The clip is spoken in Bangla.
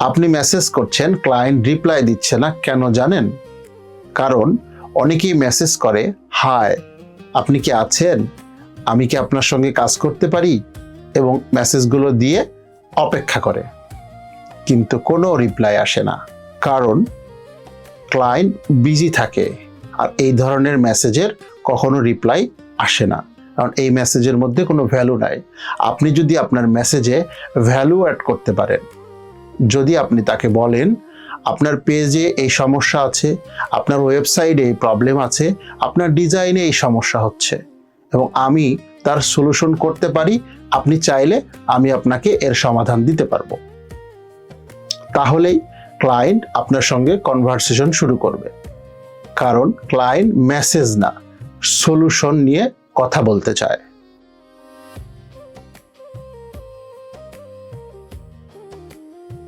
আপনি মেসেজ করছেন, ক্লায়েন্ট রিপ্লাই দিচ্ছে না, কেন জানেন? কারণ অনেকেই মেসেজ করে, হাই আপনি কি আছেন, আমি কি আপনার সঙ্গে কাজ করতে পারি, এবং মেসেজগুলো দিয়ে অপেক্ষা করে, কিন্তু কোনো রিপ্লাই আসে না। কারণ ক্লায়েন্ট বিজি থাকে, আর এই ধরনের মেসেজের কখনো রিপ্লাই আসে না, কারণ এই মেসেজের মধ্যে কোনো ভ্যালু নাই। আপনি যদি আপনার মেসেজে ভ্যালু অ্যাড করতে পারেন, যদি আপনি তাকে বলেন আপনার পেজে এই সমস্যা আছে, আপনার ওয়েবসাইটে এই প্রবলেম আছে, আপনার ডিজাইনে এই সমস্যা হচ্ছে এবং আমি তার সলিউশন করতে পারি, আপনি চাইলে আমি আপনাকে এর সমাধান দিতে পারবো, তাহলেই ক্লায়েন্ট আপনার সঙ্গে কনভারসেশন শুরু করবে। কারণ ক্লায়েন্ট মেসেজ না, সলিউশন নিয়ে কথা বলতে চায়।